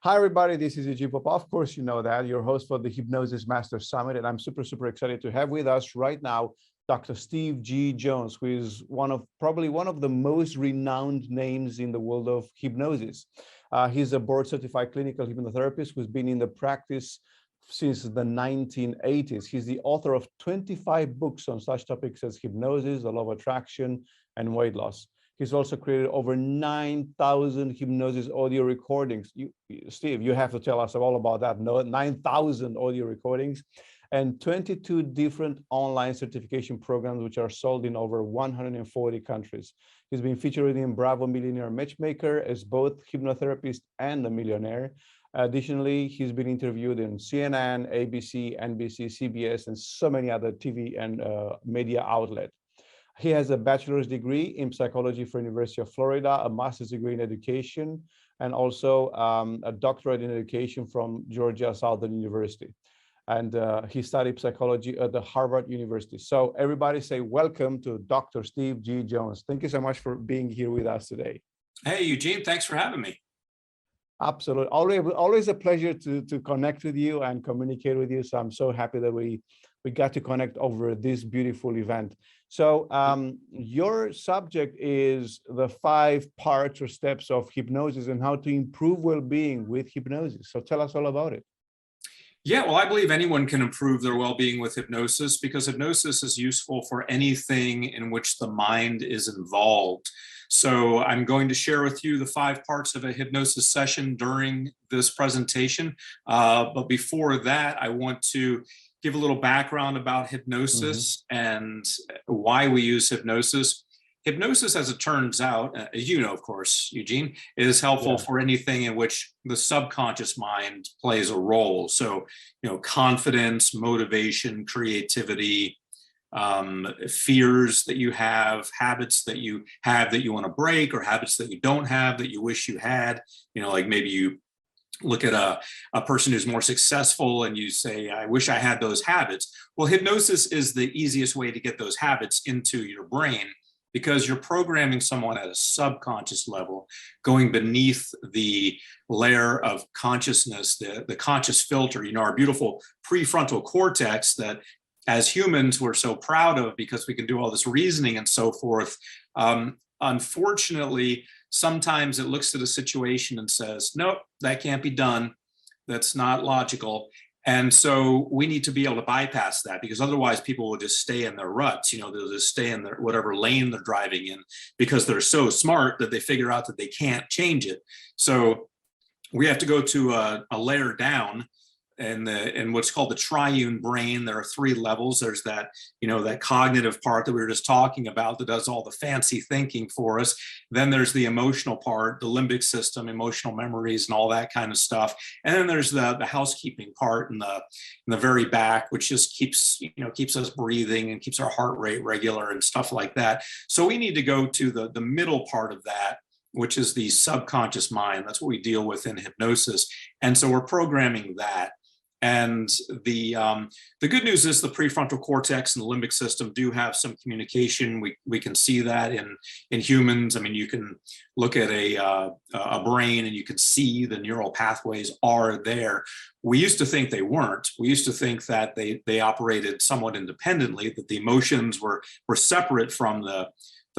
Hi, everybody. This is Eugene Papa. Of course, you know that. Your host for the Hypnosis Master Summit. And I'm super excited to have with us right now Dr. Steve G. Jones, who is probably one of the most renowned names in the world of hypnosis. He's a board-certified clinical hypnotherapist who's been in the practice since the 1980s. He's the author of 25 books on such topics as hypnosis, the law of attraction, and weight loss. He's also created over 9,000 hypnosis audio recordings. Steve, you have to tell us all about that. 9,000 audio recordings and 22 different online certification programs, which are sold in over 140 countries. He's been featured in Bravo Millionaire Matchmaker as both hypnotherapist and a millionaire. Additionally, he's been interviewed in CNN, ABC, NBC, CBS, and so many other TV and media outlets. He has a bachelor's degree in psychology from University of Florida, a master's degree in education, and also a doctorate in education from Georgia Southern University. And he studied psychology at the Harvard University. So everybody say welcome to Dr. Steve G. Jones. Thank you so much for being here with us today. Hey, Eugene, thanks for having me. Absolutely. Always a pleasure to connect with you and communicate with you. So I'm so happy that we got to connect over this beautiful event. So your subject is the 5 parts or steps of hypnosis and how to improve well-being with hypnosis. So tell us all about it. Yeah, well, I believe anyone can improve their well-being with hypnosis because hypnosis is useful for anything in which the mind is involved. So I'm going to share with you the 5 parts of a hypnosis session during this presentation. But before that, I want to give a little background about hypnosis and why we use hypnosis. Hypnosis, as it turns out, as you know, of course, Eugene, is helpful for anything in which the subconscious mind plays a role. So, confidence, motivation, creativity, fears that you have, habits that you have that you want to break, or habits that you don't have that you wish you had. Like maybe you look at a person who's more successful and you say, I wish I had those habits. Well, hypnosis is the easiest way to get those habits into your brain because you're programming someone at a subconscious level, going beneath the layer of consciousness, the conscious filter, our beautiful prefrontal cortex that as humans we're so proud of because we can do all this reasoning and so forth. Unfortunately, sometimes it looks at a situation and says, nope, that can't be done. That's not logical. And so we need to be able to bypass that because otherwise people will just stay in their ruts. They'll just stay in their whatever lane they're driving in because they're so smart that they figure out that they can't change it. So we have to go to a layer down. In what's called the triune brain, there are 3 levels. There's that, that cognitive part that we were just talking about that does all the fancy thinking for us. Then there's the emotional part, the limbic system, emotional memories, and all that kind of stuff. And then there's the housekeeping part in the very back, which just keeps us breathing and keeps our heart rate regular and stuff like that. So we need to go to the middle part of that, which is the subconscious mind. That's what we deal with in hypnosis. And so we're programming that. And the good news is the prefrontal cortex and the limbic system do have some communication. We can see that in humans. I mean, you can look at a brain and you can see the neural pathways are there. We used to think they weren't. We used to think that they operated somewhat independently, that the emotions were separate from the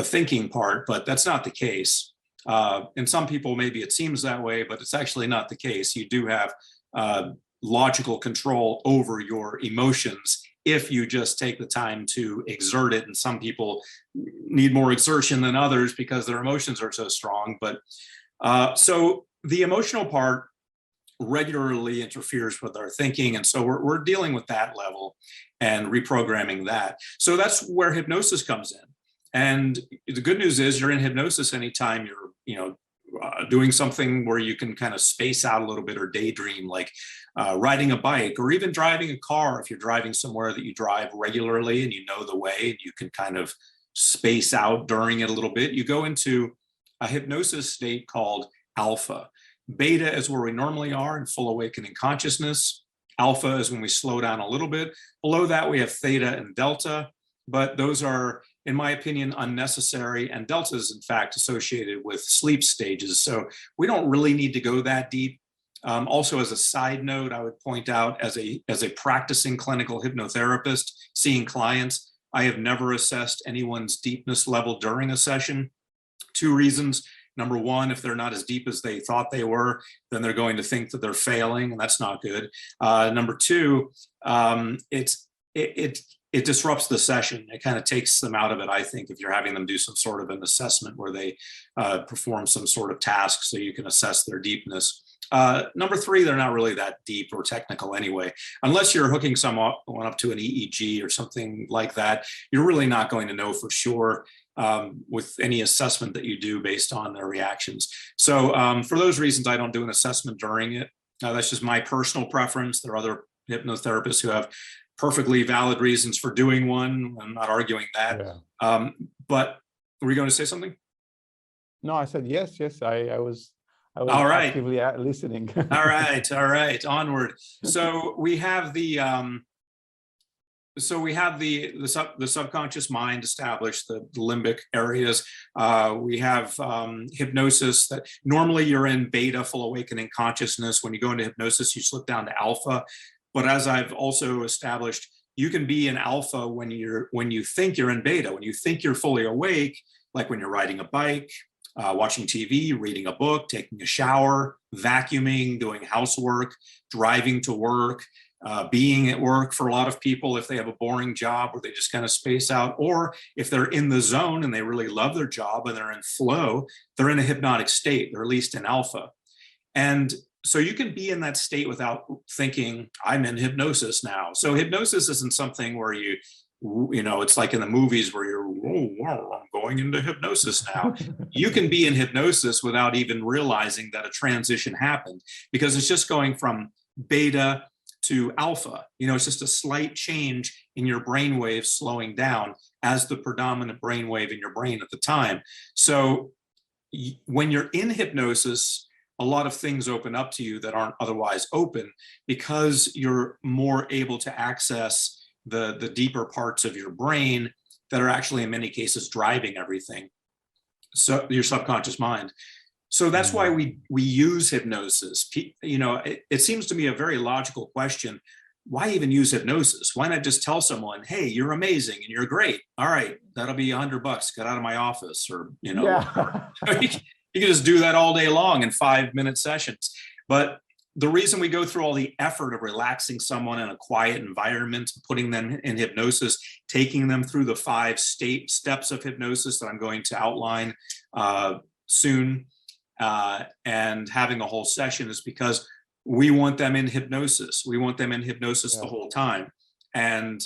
thinking part, but that's not the case. In some people, maybe it seems that way, but it's actually not the case. You do have logical control over your emotions if you just take the time to exert it. And some people need more exertion than others because their emotions are so strong. But so the emotional part regularly interferes with our thinking. And so we're dealing with that level and reprogramming that. So that's where hypnosis comes in. And the good news is you're in hypnosis anytime you're, doing something where you can kind of space out a little bit or daydream, like riding a bike or even driving a car. If you're driving somewhere that you drive regularly and you know the way and you can kind of space out during it a little bit, you go into a hypnosis state called alpha. Beta is where we normally are in full awakening consciousness. Alpha is when we slow down a little bit. Below that, we have theta and delta, but those are, in my opinion, unnecessary. And delta is, in fact, associated with sleep stages. So we don't really need to go that deep. Also, as a side note, I would point out, as a practicing clinical hypnotherapist, seeing clients, I have never assessed anyone's deepness level during a session. Two reasons. Number one, if they're not as deep as they thought they were, then they're going to think that they're failing, and that's not good. Number two, it disrupts the session. It kind of takes them out of it, I think, if you're having them do some sort of an assessment where they perform some sort of task so you can assess their deepness. Number three, they're not really that deep or technical anyway. Unless you're hooking someone up to an EEG or something like that, you're really not going to know for sure with any assessment that you do based on their reactions. So for those reasons, I don't do an assessment during it. That's just my personal preference. There are other hypnotherapists who have perfectly valid reasons for doing one. I'm not arguing that. Yeah. But were you going to say something? No, I said yes. I was all right. Actively listening. All right. Onward. So we have the subconscious mind established, the limbic areas. We have hypnosis that normally you're in beta, full awakening consciousness. When you go into hypnosis, you slip down to alpha. But as I've also established, you can be in alpha when you think you're in beta, when you think you're fully awake, like when you're riding a bike, watching TV, reading a book, taking a shower, vacuuming, doing housework, driving to work, being at work for a lot of people if they have a boring job where they just kind of space out, or if they're in the zone and they really love their job and they're in flow, they're in a hypnotic state, they're at least in alpha. And so you can be in that state without thinking, I'm in hypnosis now. So hypnosis isn't something where you know, it's like in the movies where you're, oh, I'm going into hypnosis now. You can be in hypnosis without even realizing that a transition happened, because it's just going from beta to alpha. You know, it's just a slight change in your brain waves slowing down as the predominant brain wave in your brain at the time. So when you're in hypnosis, a lot of things open up to you that aren't otherwise open, because you're more able to access the deeper parts of your brain that are actually in many cases driving everything. So your subconscious mind. So that's why we use hypnosis. You know, it seems to me a very logical question. Why even use hypnosis? Why not just tell someone, hey, you're amazing and you're great. All right, that'll be $100. Get out of my office. Or, you know, yeah. You can just do that all day long in 5-minute sessions. But the reason we go through all the effort of relaxing someone in a quiet environment, putting them in hypnosis, taking them through the 5 steps of hypnosis that I'm going to outline soon, and having a whole session, is because we want them in hypnosis. We want them in hypnosis the whole time. And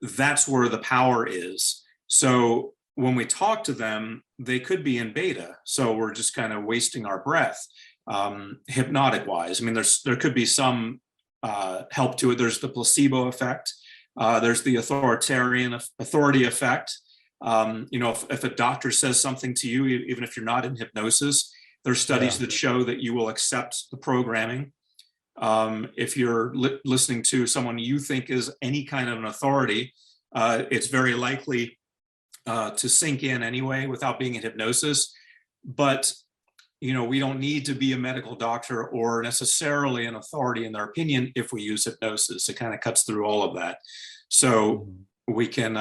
that's where the power is. So when we talk to them, they could be in beta. So we're just kind of wasting our breath. Hypnotic wise, I mean, there could be some help to it. There's the placebo effect. There's the authority effect. You know, if a doctor says something to you, even if you're not in hypnosis, there's studies that show that you will accept the programming. If you're listening to someone you think is any kind of an authority, it's very likely to sink in anyway without being in hypnosis. But you know, we don't need to be a medical doctor or necessarily an authority in their opinion if we use hypnosis. It kind of cuts through all of that. So we can,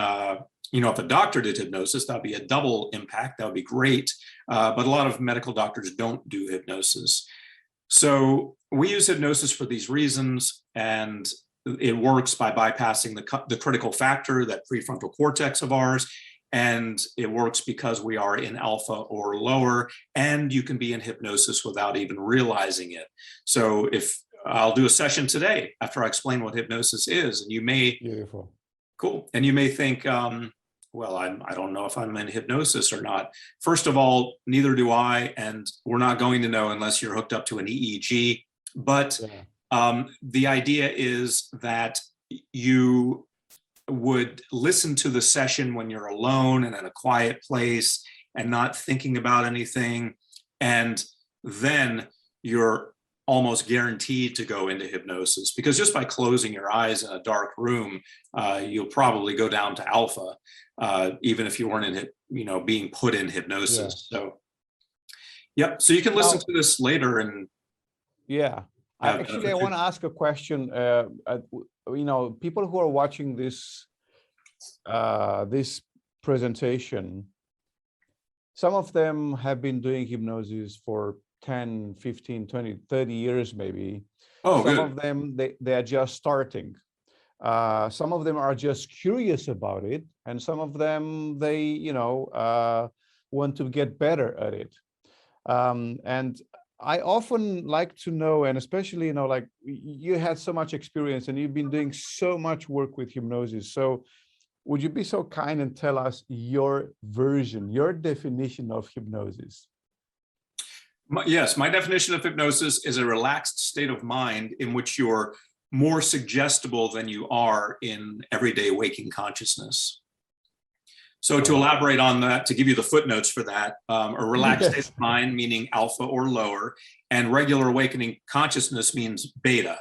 you know, if a doctor did hypnosis, that'd be a double impact. That would be great. But a lot of medical doctors don't do hypnosis. So we use hypnosis for these reasons, and it works by bypassing the critical factor, that prefrontal cortex of ours. And it works because we are in alpha or lower, and you can be in hypnosis without even realizing it. So if I'll do a session today after I explain what hypnosis is, and you may, beautiful, cool, and you may think, well, I don't know if I'm in hypnosis or not. First of all, neither do I, and we're not going to know unless you're hooked up to an EEG. But the idea is that you would listen to the session when you're alone and in a quiet place and not thinking about anything. And then you're almost guaranteed to go into hypnosis, because just by closing your eyes in a dark room, you'll probably go down to alpha, even if you weren't in, you know, being put in hypnosis. So, yep. So you can listen to this later and. Yeah. have Actually, I want to ask a question. People who are watching this presentation, some of them have been doing hypnosis for 10, 15, 20, 30 years, maybe. Oh, Some good. of them, they are just starting. Some of them are just curious about it. And some of them, they, want to get better at it. And I often like to know, and especially, like you had so much experience and you've been doing so much work with hypnosis. So would you be so kind and tell us your version, your definition of hypnosis? Yes, my definition of hypnosis is a relaxed state of mind in which you're more suggestible than you are in everyday waking consciousness. So to elaborate on that, to give you the footnotes for that, a relaxed state of mind, meaning alpha or lower, and regular awakening consciousness means beta.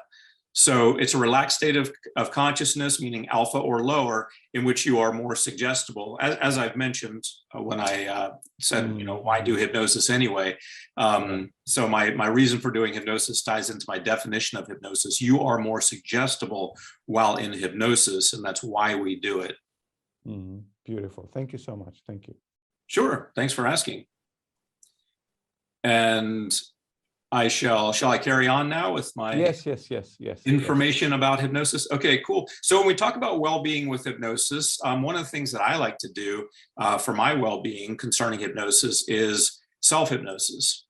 So it's a relaxed state of consciousness, meaning alpha or lower, in which you are more suggestible. As I've mentioned when I said, why do hypnosis anyway? So my reason for doing hypnosis ties into my definition of hypnosis. You are more suggestible while in hypnosis, and that's why we do it. Beautiful. Thank you so much. Thank you. Sure. Thanks for asking. And shall I carry on now with my yes information about hypnosis? Okay, cool. So when we talk about well-being with hypnosis, one of the things that I like to do for my well-being concerning hypnosis is self-hypnosis.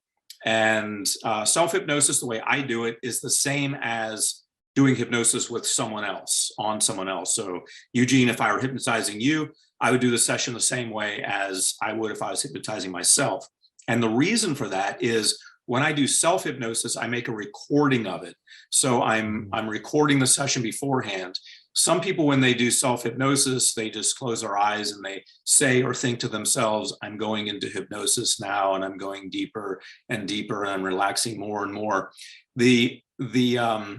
And self-hypnosis, the way I do it, is the same as doing hypnosis with someone else, on someone else. So Eugene, if I were hypnotizing you, I would do the session the same way as I would if I was hypnotizing myself. And the reason for that is when I do self-hypnosis, I make a recording of it. So I'm recording the session beforehand. Some people, when they do self-hypnosis, they just close their eyes and they say or think to themselves, I'm going into hypnosis now, and I'm going deeper and deeper, and I'm relaxing more and more. The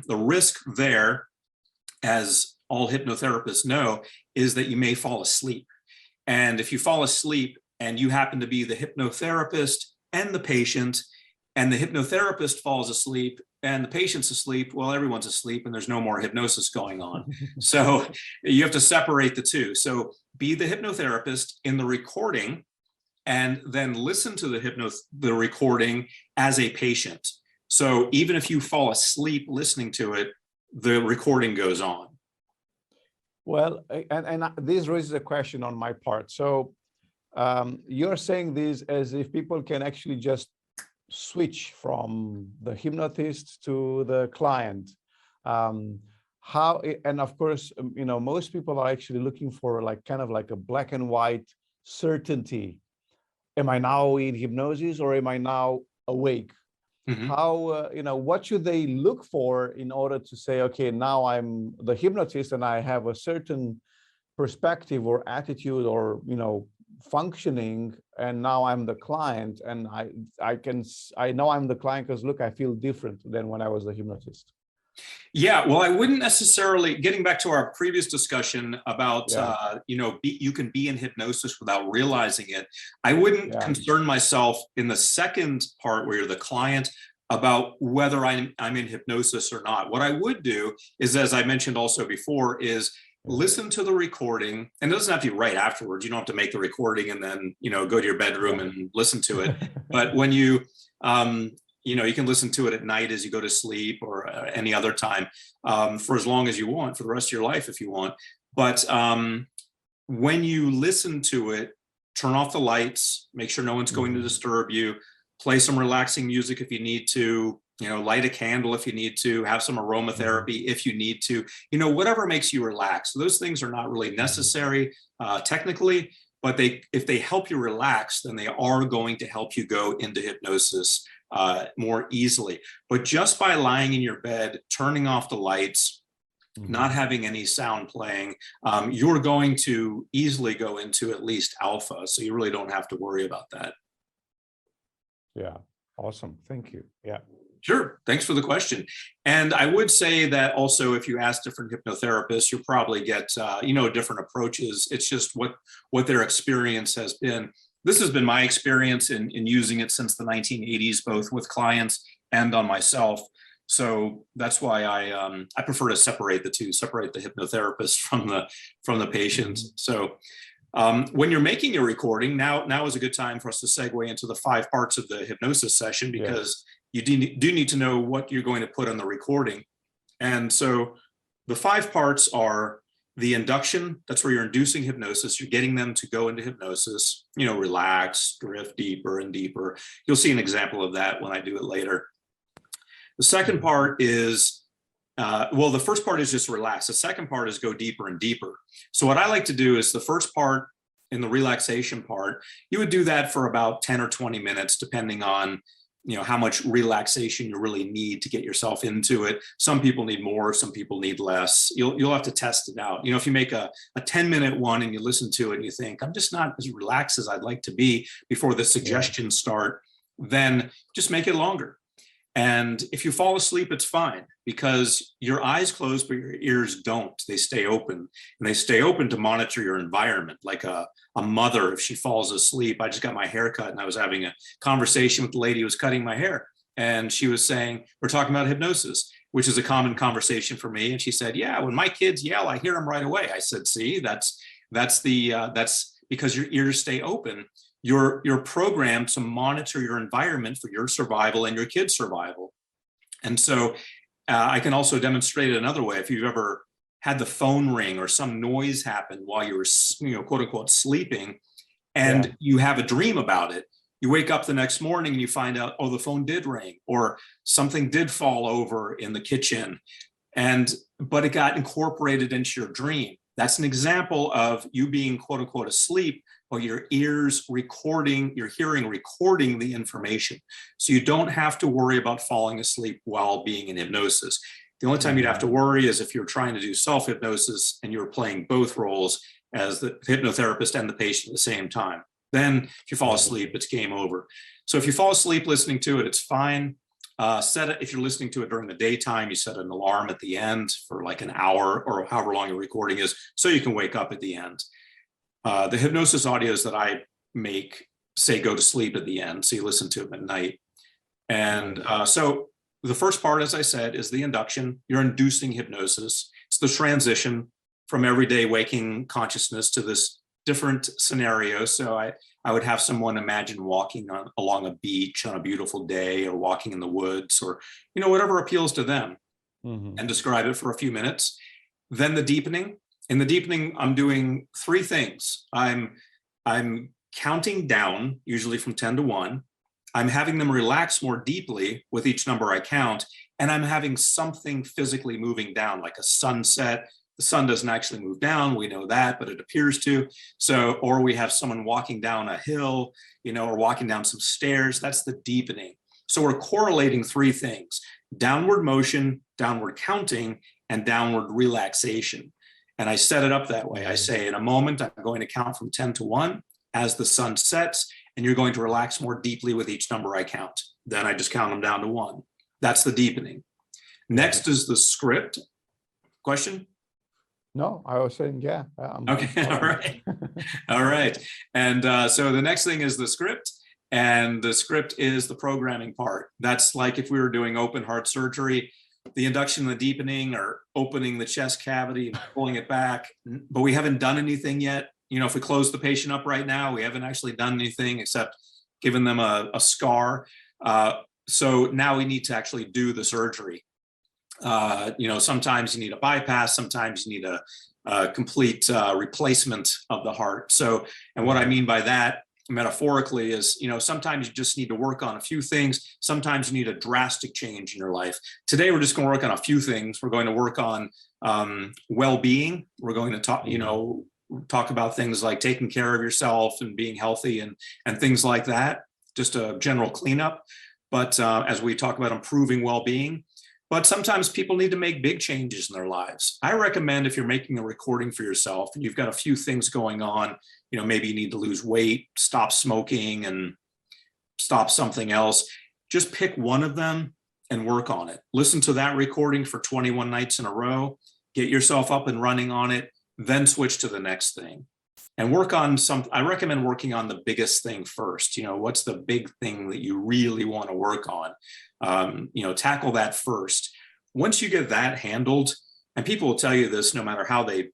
risk there, as all hypnotherapists know, is that you may fall asleep. And if you fall asleep and you happen to be the hypnotherapist and the patient, and the hypnotherapist falls asleep and the patient's asleep, well, everyone's asleep and there's no more hypnosis going on. So you have to separate the two. So be the hypnotherapist in the recording and then listen to the recording as a patient. So even if you fall asleep listening to it, the recording goes on. Well, and this raises a question on my part. So you're saying this as if people can actually just switch from the hypnotist to the client. How, and of course, most people are actually looking for kind of like a black and white certainty. Am I now in hypnosis or am I now awake? How, what should they look for in order to say, okay, now I'm the hypnotist and I have a certain perspective or attitude or, functioning, and now I'm the client, and I know I'm the client because look, I feel different than when I was the hypnotist. Yeah, well, I wouldn't necessarily, getting back to our previous discussion about, you can be in hypnosis without realizing it. I wouldn't concern myself in the second part where you're the client about whether I'm in hypnosis or not. What I would do is, as I mentioned also before, is listen to the recording, and it doesn't have to be right afterwards. You don't have to make the recording and then, go to your bedroom and listen to it. But when you can listen to it at night as you go to sleep or any other time for as long as you want, for the rest of your life if you want. But when you listen to it, turn off the lights, make sure no one's going to disturb you, play some relaxing music if you need to, light a candle if you need to, have some aromatherapy if you need to, whatever makes you relax. Those things are not really necessary technically, but if they help you relax, then they are going to help you go into hypnosis more easily. But just by lying in your bed, turning off the lights, not having any sound playing, you're going to easily go into at least alpha. So you really don't have to worry about that. Yeah. Awesome. Thank you. Yeah. Sure. Thanks for the question. And I would say that also, if you ask different hypnotherapists, you'll probably get, different approaches. It's just what their experience has been. This has been my experience in using it since the 1980s, both with clients and on myself. So that's why I prefer to separate the two, separate the hypnotherapist from the patient. So when you're making your recording, now is a good time for us to segue into the 5 parts of the hypnosis session, because you do need to know what you're going to put on the recording. And so the 5 parts are the induction. That's where you're inducing hypnosis. You're getting them to go into hypnosis, relax, drift deeper and deeper. You'll see an example of that when I do it later. The second part is, the first part is just relax. The second part is go deeper and deeper. So what I like to do is the first part, in the relaxation part, you would do that for about 10 or 20 minutes, depending on how much relaxation you really need to get yourself into it. Some people need more, some people need less. You'll have to test it out. If you make a 10-minute one and you listen to it and you think, I'm just not as relaxed as I'd like to be before the suggestions start, then just make it longer. And if you fall asleep, it's fine, because your eyes close, but your ears don't. They stay open, and they stay open to monitor your environment. Like a mother, if she falls asleep. I just got my hair cut, and I was having a conversation with the lady who was cutting my hair. And she was saying, we're talking about hypnosis, which is a common conversation for me. And she said, yeah, when my kids yell, I hear them right away. I said, see, that's because your ears stay open. You're programmed to monitor your environment for your survival and your kids' survival. And so I can also demonstrate it another way. If you've ever had the phone ring or some noise happen while you were, quote unquote, sleeping, and you have a dream about it, you wake up the next morning and you find out, oh, the phone did ring, or something did fall over in the kitchen, but it got incorporated into your dream. That's an example of you being, quote unquote, asleep, or your ears recording, your hearing recording the information. So you don't have to worry about falling asleep while being in hypnosis. The only time you'd have to worry is if you're trying to do self-hypnosis and you're playing both roles as the hypnotherapist and the patient at the same time. Then if you fall asleep, it's game over. So if you fall asleep listening to it, it's fine. If you're listening to it during the daytime, you set an alarm at the end for like an hour or however long your recording is, so you can wake up at the end. The hypnosis audios that I make say go to sleep at the end, so you listen to them at night. And so the first part, as I said, is the induction. You're inducing hypnosis. It's the transition from everyday waking consciousness to this different scenario. So I would have someone imagine walking along a beach on a beautiful day, or walking in the woods, or whatever appeals to them, and describe it for a few minutes. Then the deepening. In the deepening, I'm doing 3 things. I'm counting down, usually from 10 to 1. I'm having them relax more deeply with each number I count, and I'm having something physically moving down, like a sunset. The sun doesn't actually move down, we know that, but it appears to. So, or we have someone walking down a hill, or walking down some stairs. That's the deepening. So we're correlating 3 things: downward motion, downward counting, and downward relaxation. And I set it up that way. I say, in a moment, I'm going to count from 10 to 1 as the sun sets, and you're going to relax more deeply with each number I count. Then I just count them down to 1. That's the deepening. Next is the script. Question? No, I was saying, yeah. Okay, all right. All right. And so the next thing is the script. And the script is the programming part. That's like if we were doing open heart surgery, the induction and the deepening are opening the chest cavity and pulling it back, but we haven't done anything yet. If we close the patient up right now, we haven't actually done anything except given them a scar. So now we need to actually do the surgery. Sometimes you need a bypass, sometimes you need a complete replacement of the heart. So, and what I mean by that metaphorically is, sometimes you just need to work on a few things. Sometimes you need a drastic change in your life. Today, we're just going to work on a few things. We're going to work on well-being. We're going to talk about things like taking care of yourself and being healthy and things like that, just a general cleanup. But as we talk about improving well-being, but sometimes people need to make big changes in their lives. I recommend, if you're making a recording for yourself and you've got a few things going on, maybe you need to lose weight, stop smoking, and stop something else, just pick one of them and work on it. Listen to that recording for 21 nights in a row, get yourself up and running on it, then switch to the next thing. and work on I recommend working on the biggest thing first. What's the big thing that you really want to work on? Tackle that first. Once you get that handled, and people will tell you this no matter how they,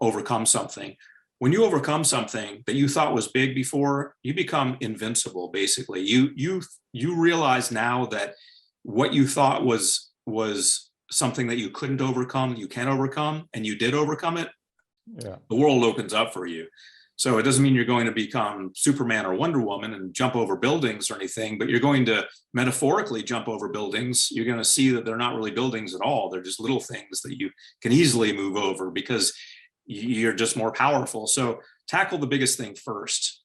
overcome something. When you overcome something that you thought was big before, you become invincible, basically. You realize now that what you thought was something that you couldn't overcome, you can overcome, and you did overcome it. Yeah. The world opens up for you. So it doesn't mean you're going to become Superman or Wonder Woman and jump over buildings or anything, but you're going to metaphorically jump over buildings. You're going to see that they're not really buildings at all. They're just little things that you can easily move over because you're just more powerful. So tackle the biggest thing first.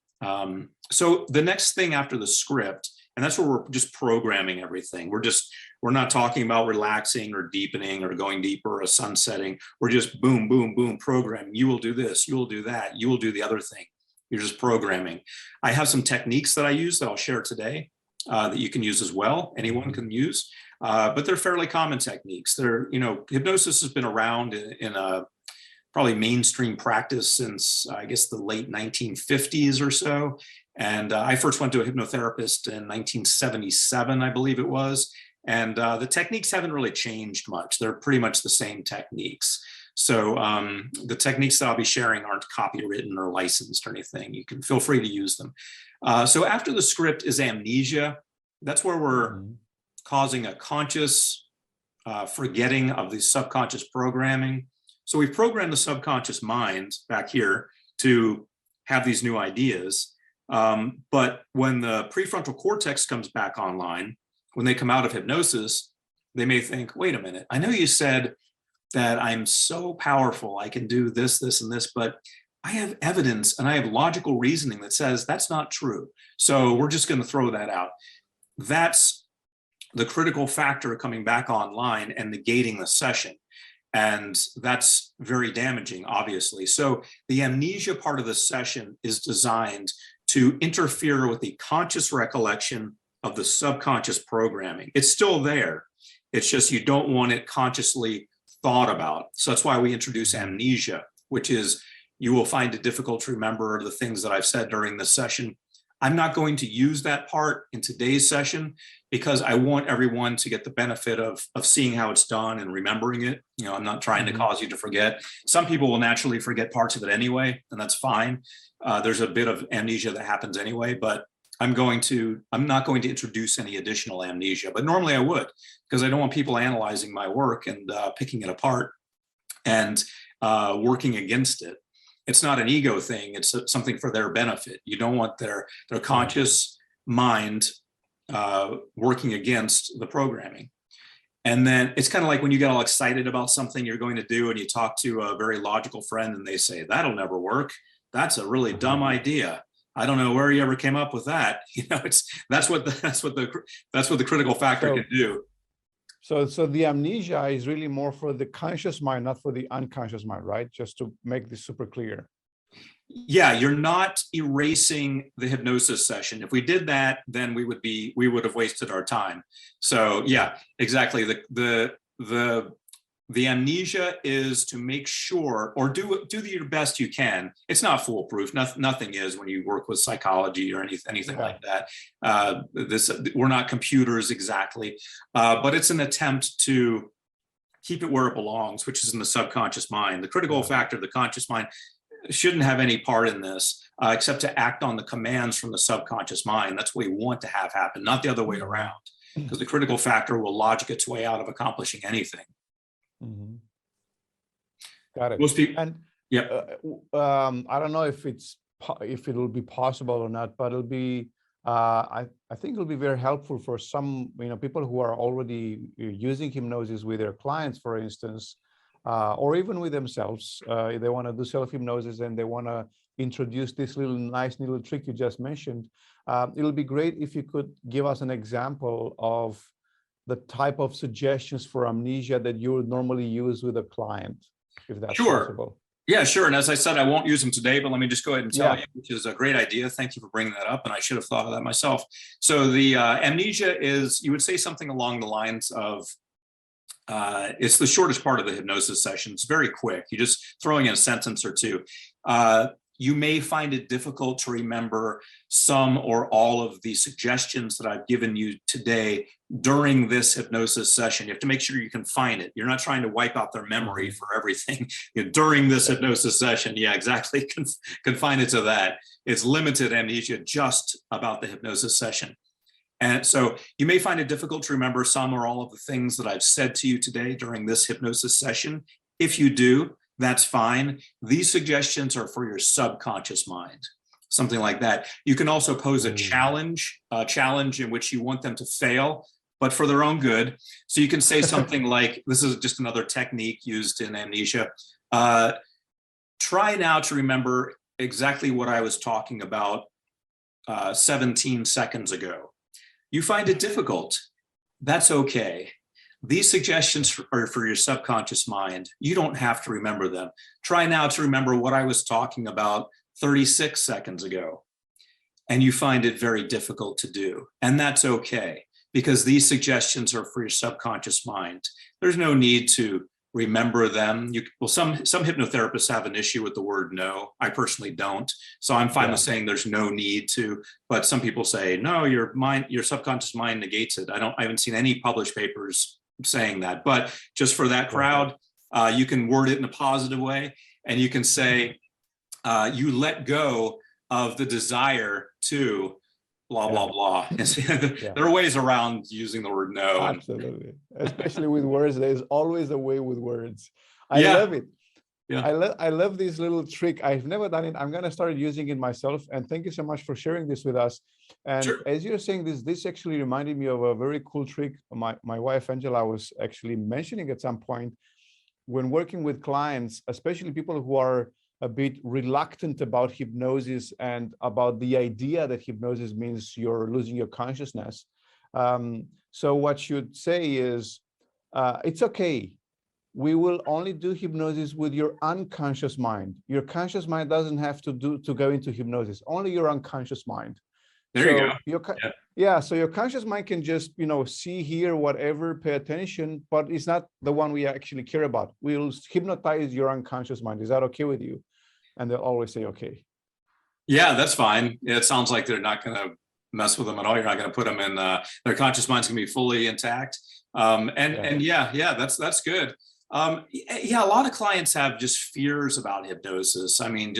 So the next thing after the script, and that's where we're just programming everything. We're not talking about relaxing or deepening or going deeper or sunsetting. We're just boom, boom, boom, programming. You will do this, you will do that, you will do the other thing. You're just programming. I have some techniques that I use that I'll share today that you can use as well. Anyone can use, but they're fairly common techniques. Hypnosis has been around in a probably mainstream practice since, I guess, the late 1950s or so. And I first went to a hypnotherapist in 1977, I believe it was. And the techniques haven't really changed much. They're pretty much the same techniques. So the techniques that I'll be sharing aren't copywritten or licensed or anything. You can feel free to use them. So after the script is amnesia. That's where we're causing a conscious forgetting of the subconscious programming. So we've programmed the subconscious mind back here to have these new ideas. But when the prefrontal cortex comes back online, when they come out of hypnosis, they may think, wait a minute, I know you said that I'm so powerful, I can do this, this, and this, but I have evidence and I have logical reasoning that says that's not true. So we're just going to throw that out. That's the critical factor coming back online and negating the session. And that's very damaging, obviously. So the amnesia part of the session is designed to interfere with the conscious recollection of the subconscious programming. It's still there. It's just you don't want it consciously thought about. So that's why we introduce amnesia, which is you will find it difficult to remember the things that I've said during this session. I'm not going to use that part in today's session because I want everyone to get the benefit of seeing how it's done and remembering it. I'm not trying to cause you to forget. Some people will naturally forget parts of it anyway, and that's fine. There's a bit of amnesia that happens anyway, but I'm not going to introduce any additional amnesia, but normally I would, because I don't want people analyzing my work and picking it apart and working against it. It's not an ego thing. It's something for their benefit. You don't want their conscious mind working against the programming. And then it's kind of like when you get all excited about something you're going to do and you talk to a very logical friend and they say, that'll never work. That's a really dumb idea. I don't know where you ever came up with that. That's what the critical factor can do. So the amnesia is really more for the conscious mind, not for the unconscious mind, right? Just to make this super clear. Yeah, you're not erasing the hypnosis session. If we did that, then we would have wasted our time. So yeah, exactly. The amnesia is to make sure, or do your best you can. It's not foolproof. Nothing is when you work with psychology or anything like that. We're not computers exactly, but it's an attempt to keep it where it belongs, which is in the subconscious mind. The critical factor of the conscious mind shouldn't have any part in this, except to act on the commands from the subconscious mind. That's what we want to have happen, not the other way around, because the critical factor will logic its way out of accomplishing anything. Mm-hmm. Got it. Most people, and I don't know if it will be possible or not, but it'll be. I think it'll be very helpful for some people who are already using hypnosis with their clients, for instance, or even with themselves. If they want to do self-hypnosis and they want to introduce this nice little trick you just mentioned. It'll be great if you could give us an example of the type of suggestions for amnesia that you would normally use with a client, if that's possible. Yeah, sure. And as I said, I won't use them today, but let me just go ahead and tell you, which is a great idea. Thank you for bringing that up. And I should have thought of that myself. So the amnesia is, you would say something along the lines of, it's the shortest part of the hypnosis session. It's very quick. You're just throwing in a sentence or two. you may find it difficult to remember some or all of the suggestions that I've given you today during this hypnosis session. You have to make sure you can find it. You're not trying to wipe out their memory for everything during this hypnosis session. Yeah, exactly. Confine it to that. It's limited amnesia just about the hypnosis session. And so you may find it difficult to remember some or all of the things that I've said to you today during this hypnosis session. If you do, that's fine. These suggestions are for your subconscious mind, something like that. You can also pose a challenge in which you want them to fail, but for their own good. So you can say something like, this is just another technique used in amnesia. Try now to remember exactly what I was talking about 17 seconds ago. You find it difficult. That's okay. These suggestions are for your subconscious mind. You don't have to remember them. Try now to remember what I was talking about 36 seconds ago. And you find it very difficult to do. And that's okay, because these suggestions are for your subconscious mind. There's no need to remember them. Some hypnotherapists have an issue with the word no. I personally don't. So I'm fine with saying there's no need to, but some people say, no, your subconscious mind negates it. I haven't seen any published papers saying that, but just for that crowd, you can word it in a positive way. And you can say, you let go of the desire to blah, blah, blah. There are ways around using the word no. Absolutely. Especially with words, there's always a way with words. I love it. Yeah. I love this little trick. I've never done it. I'm going to start using it myself. And thank you so much for sharing this with us. And as you're saying this actually reminded me of a very cool trick my wife, Angela, was actually mentioning at some point when working with clients, especially people who are a bit reluctant about hypnosis and about the idea that hypnosis means you're losing your consciousness. So what you'd say is, it's okay. We will only do hypnosis with your unconscious mind. Your conscious mind doesn't have to go into hypnosis, only your unconscious mind. There you go. So your conscious mind can just, see, hear, whatever, pay attention, but it's not the one we actually care about. We'll hypnotize your unconscious mind. Is that okay with you? And they'll always say, okay. Yeah, that's fine. It sounds like they're not going to mess with them at all. You're not going to put them in, their conscious mind's going to be fully intact. That's good. A lot of clients have just fears about hypnosis. I mean,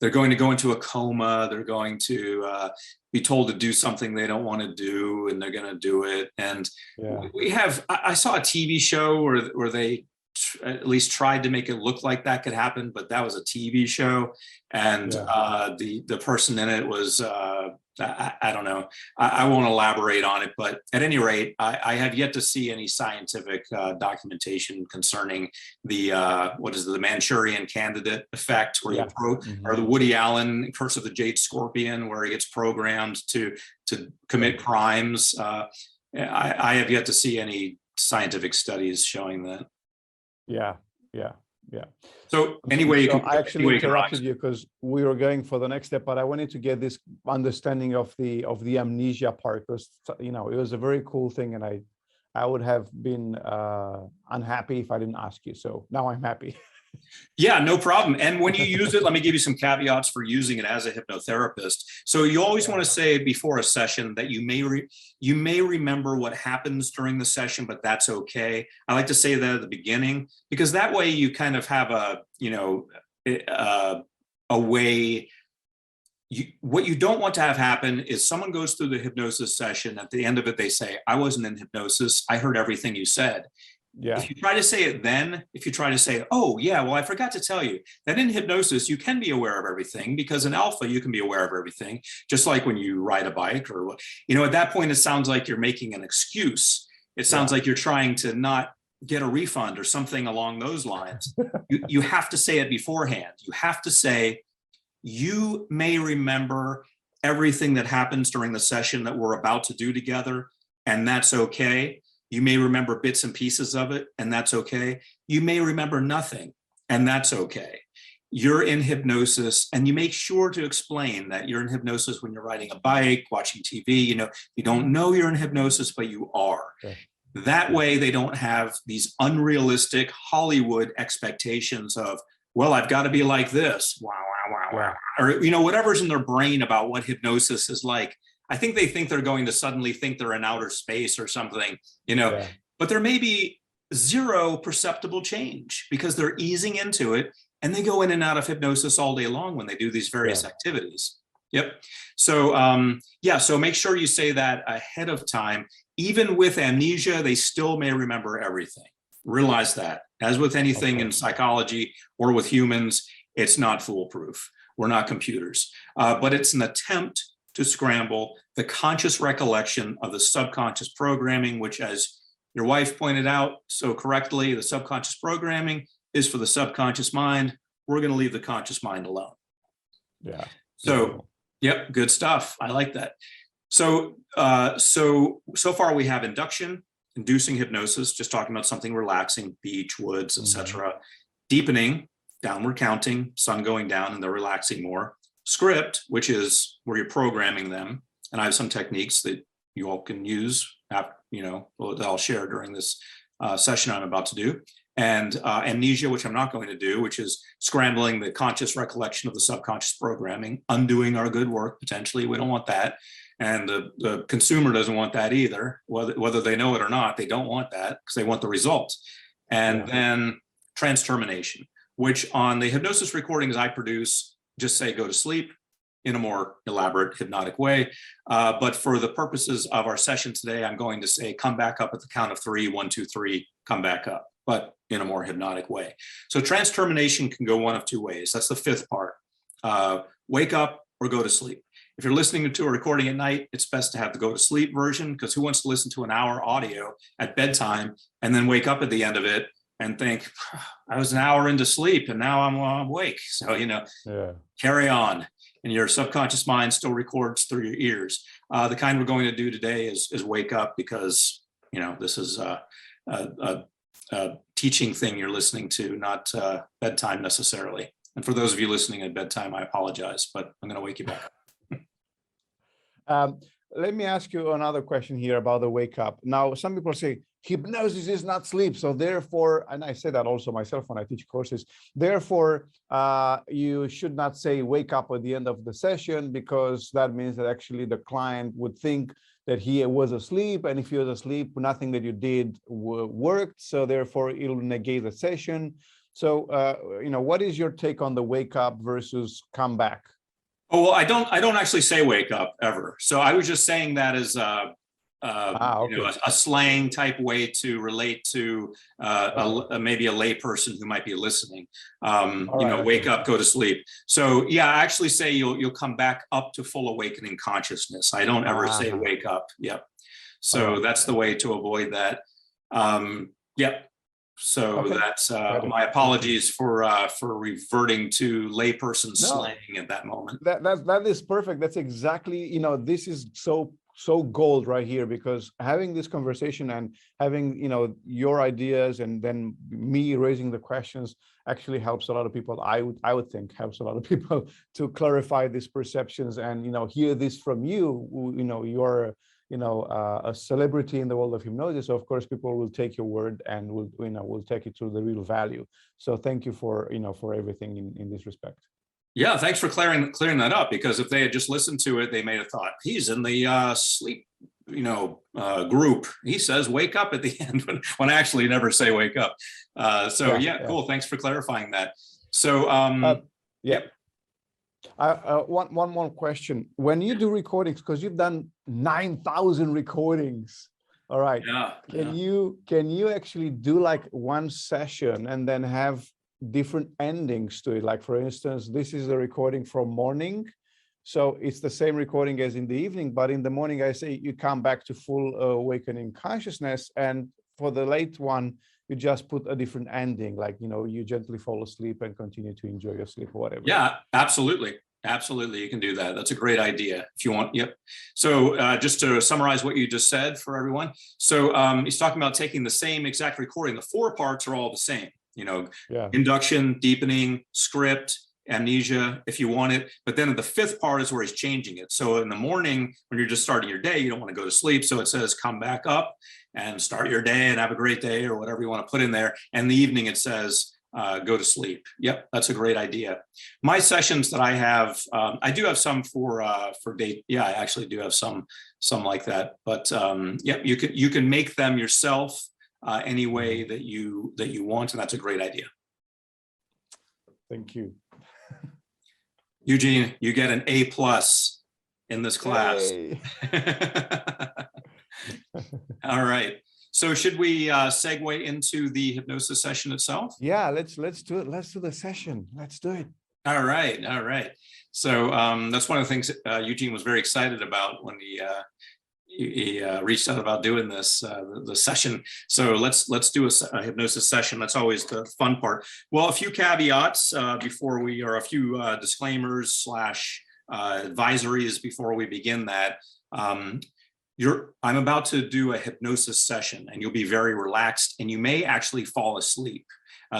they're going to go into a coma. They're going to be told to do something they don't want to do, and they're going to do it. And I saw a TV show where they at least tried to make it look like that could happen, but that was a TV show. And the person in it was, I don't know, I won't elaborate on it, but at any rate, I have yet to see any scientific documentation concerning the Manchurian Candidate effect, where or the Woody Allen Curse of the Jade Scorpion, where he gets programmed to commit crimes. I have yet to see any scientific studies showing that. Yeah. So anyway, I actually interrupted you because we were going for the next step, but I wanted to get this understanding of the amnesia part, because it was a very cool thing, and I would have been unhappy if I didn't ask you. So now I'm happy. Yeah, no problem. And when you use it, let me give you some caveats for using it as a hypnotherapist. So you always want to say before a session that you may remember what happens during the session, but that's okay. I like to say that at the beginning, because that way you kind of have a way. What you don't want to have happen is someone goes through the hypnosis session. At the end of it, they say, I wasn't in hypnosis. I heard everything you said. Yeah. If you try to say it then, if you try to say, oh, yeah, well, I forgot to tell you that in hypnosis, you can be aware of everything, because in alpha, you can be aware of everything, just like when you ride a bike or, at that point, it sounds like you're making an excuse. It sounds like you're trying to not get a refund or something along those lines. You have to say it beforehand. You have to say, you may remember everything that happens during the session that we're about to do together, and that's okay. You may remember bits and pieces of it, and that's okay. You may remember nothing, and that's okay. You're in hypnosis, and you make sure to explain that you're in hypnosis when you're riding a bike, watching TV. You don't know you're in hypnosis, but you are. Okay. That way, they don't have these unrealistic Hollywood expectations of, well, I've got to be like this. Wow, wow, wow. or, whatever's in their brain about what hypnosis is like. I think they think they're going to suddenly think they're in outer space or something, but there may be zero perceptible change because they're easing into it, and they go in and out of hypnosis all day long when they do these various activities. Yep. So, so make sure you say that ahead of time. Even with amnesia, they still may remember everything. Realize that. As with anything in psychology or with humans, it's not foolproof. We're not computers, but it's an attempt to scramble the conscious recollection of the subconscious programming, which, as your wife pointed out so correctly, the subconscious programming is for the subconscious mind. We're going to leave the conscious mind alone. Yeah. So, yep, good stuff. I like that. So far we have inducing hypnosis, just talking about something relaxing, beach, woods, etc. Deepening, downward counting, sun going down, and they're relaxing more. Script, which is where you're programming them, and I have some techniques that you all can use. That I'll share during this session I'm about to do. And amnesia, which I'm not going to do, which is scrambling the conscious recollection of the subconscious programming, undoing our good work, potentially. We don't want that. And the consumer doesn't want that either. Whether they know it or not, they don't want that because they want the results. And then transtermination, which on the hypnosis recordings I produce, just say go to sleep in a more elaborate hypnotic way. But for the purposes of our session today, I'm going to say come back up at the count of 3, 1, 2, 3, come back up, but in a more hypnotic way. So transtermination can go one of two ways. That's the fifth part. Wake up or go to sleep. If you're listening to a recording at night, it's best to have the go to sleep version, because who wants to listen to an hour audio at bedtime and then wake up at the end of it and think, I was an hour into sleep and now I'm awake. So, carry on. And your subconscious mind still records through your ears. The kind we're going to do today is wake up, because, this is a teaching thing you're listening to, not bedtime necessarily. And for those of you listening at bedtime, I apologize, but I'm going to wake you back up. Let me ask you another question here about the wake up. Now, some people say hypnosis is not sleep. So therefore, and I say that also myself when I teach courses, therefore, you should not say wake up at the end of the session, because that means that actually the client would think that he was asleep. And if he was asleep, nothing that you did worked. So therefore, it'll negate the session. So, what is your take on the wake up versus come back? Oh, well, I don't actually say wake up ever. So I was just saying that as a slang type way to relate to maybe a lay person who might be listening. Wake up, go to sleep. So I actually say you'll come back up to full awakening consciousness. I don't ever say wake up. Yep. So that's the way to avoid that. Yep. So that's my apologies for reverting to layperson slang at that moment. That is perfect. That's exactly, this is so gold right here, because having this conversation and having, your ideas and then me raising the questions actually helps a lot of people. I would think helps a lot of people to clarify these perceptions and, hear this from you. You're a celebrity in the world of hypnosis. So of course, people will take your word and will take it to the real value. So thank you for everything in this respect. Yeah, thanks for clearing that up, because if they had just listened to it, they may have thought he's in the sleep, group. He says wake up at the end when I actually never say wake up. Cool. Thanks for clarifying that. So one more question. When you do recordings, because you've done 9,000 recordings, all right. Can you actually do like one session and then have different endings to it? Like, for instance, this is a recording from morning. So it's the same recording as in the evening, but in the morning, I say you come back to full awakening consciousness. And for the late one, you just put a different ending, like, you gently fall asleep and continue to enjoy your sleep or whatever. Yeah, absolutely. Absolutely. You can do that. That's a great idea if you want. Yep. So just to summarize what you just said for everyone. So he's talking about taking the same exact recording. The 4 parts are all the same, induction, deepening, script, amnesia, if you want it. But then the 5th part is where he's changing it. So in the morning, when you're just starting your day, you don't want to go to sleep. So it says, come back up and start your day and have a great day, or whatever you want to put in there. And in the evening, it says, go to sleep. Yep, that's a great idea. My sessions that I have, I do have some for date. Yeah, I actually do have some like that. But yep, you can make them yourself any way that you want, and that's a great idea. Thank you. Eugene, you get an A+ in this class. All right. So should we segue into the hypnosis session itself? Yeah, let's do it. Let's do the session. Let's do it. All right. All right. So that's one of the things Eugene was very excited about when he reached out about doing this, the session. So let's do a hypnosis session. That's always the fun part. Well, a few caveats before we, or a few disclaimers slash advisories before we begin that. I'm about to do a hypnosis session, and you'll be very relaxed, and you may actually fall asleep.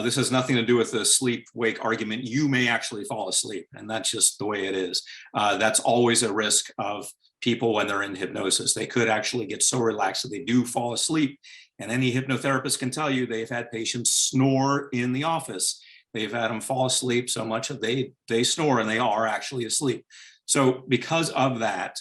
This has nothing to do with the sleep-wake argument. You may actually fall asleep, and that's just the way it is. That's always a risk of people when they're in hypnosis. They could actually get so relaxed that they do fall asleep. And any hypnotherapist can tell you they've had patients snore in the office. They've had them fall asleep so much that they snore and they are actually asleep. So because of that,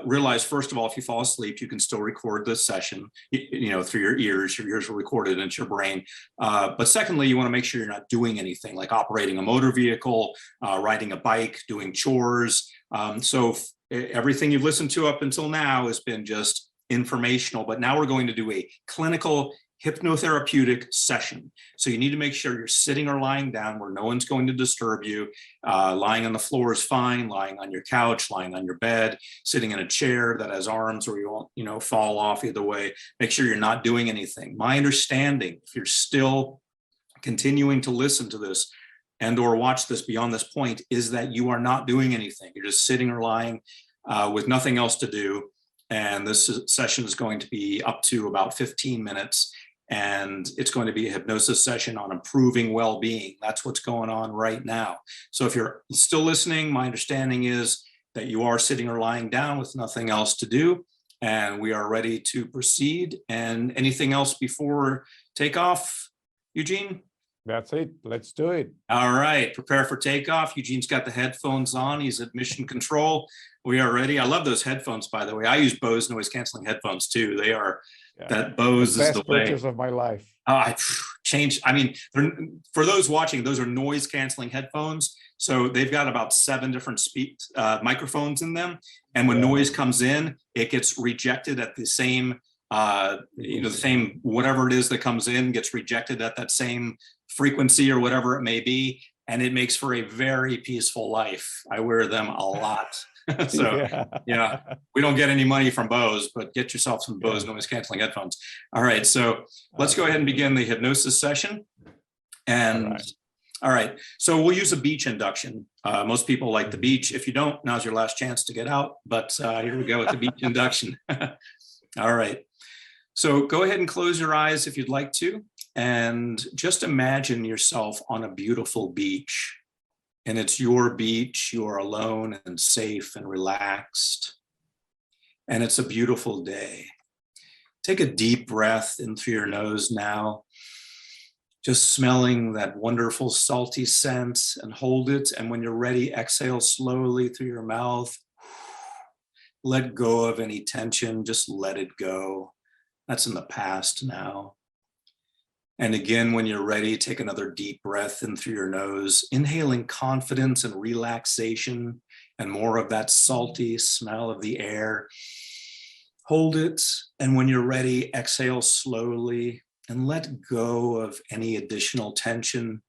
realize, first of all, if you fall asleep, you can still record this session, through your ears will record it into your brain. But secondly, you want to make sure you're not doing anything like operating a motor vehicle, riding a bike, doing chores. So everything you've listened to up until now has been just informational, but now we're going to do a clinical hypnotherapeutic session. So you need to make sure you're sitting or lying down where no one's going to disturb you. Lying on the floor is fine, lying on your couch, lying on your bed, sitting in a chair that has arms where you won't, fall off either way. Make sure you're not doing anything. My understanding, if you're still continuing to listen to this and or watch this beyond this point, is that you are not doing anything. You're just sitting or lying with nothing else to do. And this session is going to be up to about 15 minutes. And it's going to be a hypnosis session on improving well-being. That's what's going on right now. So if you're still listening, my understanding is that you are sitting or lying down with nothing else to do, and we are ready to proceed. And anything else before takeoff, Eugene? That's it. Let's do it. All right. Prepare for takeoff. Eugene's got the headphones on. He's at mission control. We are ready. I love those headphones, by the way. I use Bose noise canceling headphones too. They are, that Bose is the way. Best purchase of my life. I changed. I mean, for those watching, those are noise canceling headphones. So they've got about 7 different microphones in them. And when noise comes in, it gets rejected at the same, the same, whatever it is that comes in gets rejected at that same frequency or whatever it may be. And it makes for a very peaceful life. I wear them a lot. So yeah, we don't get any money from Bose, but get yourself some Bose noise canceling headphones. All right, so let's go ahead and begin the hypnosis session. And all right, so we'll use a beach induction. Most people like the beach. If you don't, now's your last chance to get out. But here we go with the beach induction. All right, so go ahead and close your eyes if you'd like to, and just imagine yourself on a beautiful beach. And it's your beach, you are alone and safe and relaxed. And it's a beautiful day. Take a deep breath in through your nose now, just smelling that wonderful salty scent, and hold it. And when you're ready, exhale slowly through your mouth. Let go of any tension, just let it go. That's in the past now. And again, when you're ready, take another deep breath in through your nose, inhaling confidence and relaxation and more of that salty smell of the air. Hold it. And when you're ready, exhale slowly and let go of any additional tension,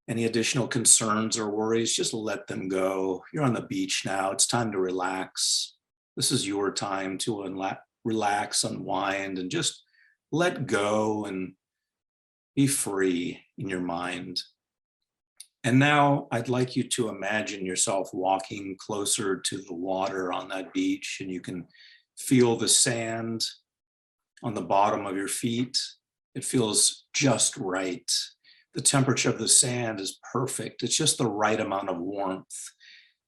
any additional concerns or worries. Just let them go. You're on the beach now. It's time to relax. This is your time to relax, unwind, and just let go and be free in your mind. And now I'd like you to imagine yourself walking closer to the water on that beach, and you can feel the sand on the bottom of your feet. It feels just right. The temperature of the sand is perfect. It's just the right amount of warmth.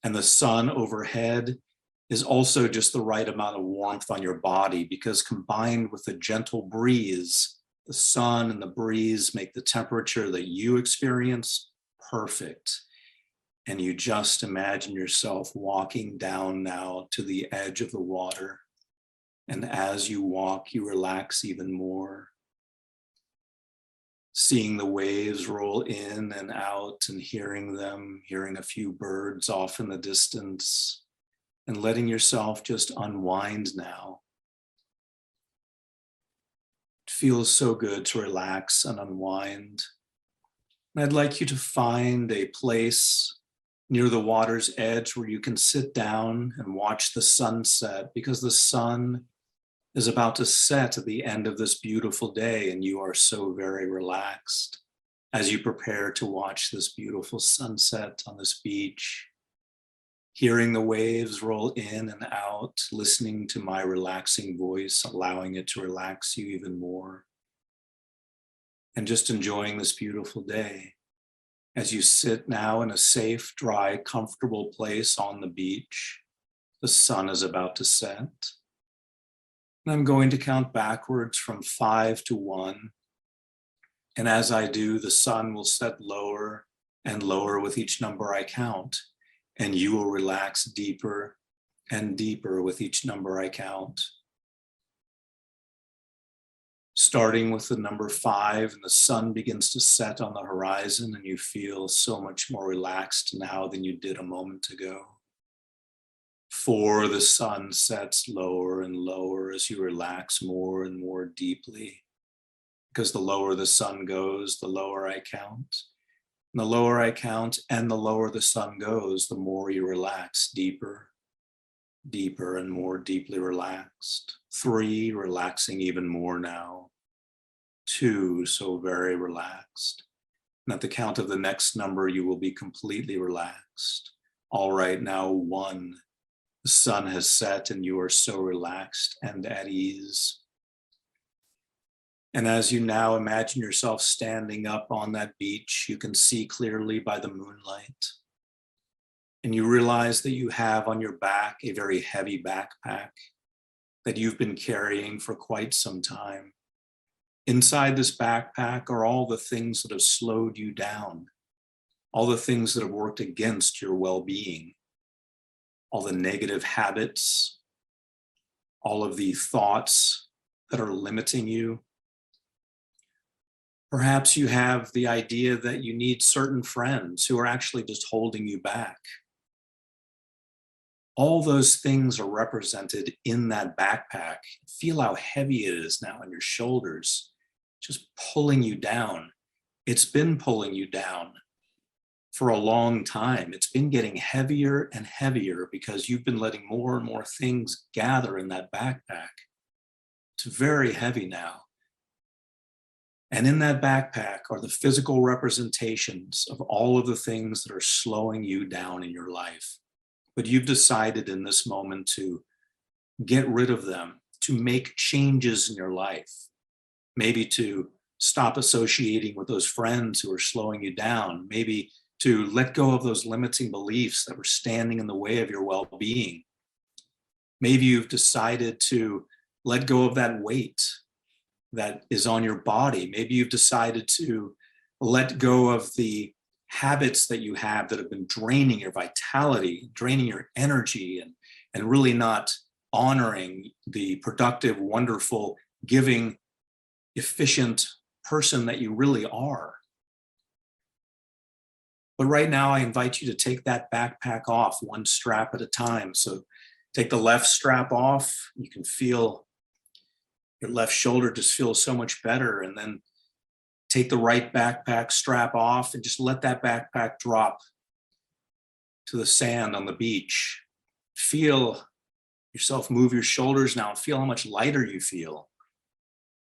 And the sun overhead is also just the right amount of warmth on your body, because combined with a gentle breeze The sun and the breeze make the temperature that you experience perfect. And you just imagine yourself walking down now to the edge of the water. And as you walk, you relax even more. Seeing the waves roll in and out and hearing them, hearing a few birds off in the distance, and letting yourself just unwind now. It feels so good to relax and unwind. And I'd like you to find a place near the water's edge where you can sit down and watch the sunset, because the sun is about to set at the end of this beautiful day, and you are so very relaxed as you prepare to watch this beautiful sunset on this beach, hearing the waves roll in and out, listening to my relaxing voice, allowing it to relax you even more, and just enjoying this beautiful day as you sit now in a safe, dry, comfortable place on the beach. The sun is about to set. And I'm going to count backwards from 5 to 1. And as I do, the sun will set lower and lower with each number I count. And you will relax deeper and deeper with each number I count. Starting with the number 5, and the sun begins to set on the horizon, and you feel so much more relaxed now than you did a moment ago. 4, the sun sets lower and lower as you relax more and more deeply, because the lower the sun goes, the lower I count. And the lower I count and the lower the sun goes, the more you relax deeper, deeper and more deeply relaxed. 3, relaxing even more now. 2, so very relaxed. And at the count of the next number, you will be completely relaxed. All right, now 1. The sun has set and you are so relaxed and at ease. And as you now imagine yourself standing up on that beach, you can see clearly by the moonlight. And you realize that you have on your back a very heavy backpack that you've been carrying for quite some time. Inside this backpack are all the things that have slowed you down, all the things that have worked against your well-being, all the negative habits, all of the thoughts that are limiting you. Perhaps you have the idea that you need certain friends who are actually just holding you back. All those things are represented in that backpack. Feel how heavy it is now on your shoulders, just pulling you down. It's been pulling you down for a long time. It's been getting heavier and heavier because you've been letting more and more things gather in that backpack. It's very heavy now. And in that backpack are the physical representations of all of the things that are slowing you down in your life. But you've decided in this moment to get rid of them, to make changes in your life, maybe to stop associating with those friends who are slowing you down, maybe to let go of those limiting beliefs that were standing in the way of your well-being. Maybe you've decided to let go of that weight that is on your body. Maybe you've decided to let go of the habits that you have that have been draining your vitality, draining your energy, and really not honoring the productive, wonderful, giving, efficient person that you really are. But right now, I invite you to take that backpack off one strap at a time. So take the left strap off. You can feel your left shoulder just feels so much better. And then take the right backpack strap off and just let that backpack drop to the sand on the beach. Feel yourself move your shoulders now and feel how much lighter you feel.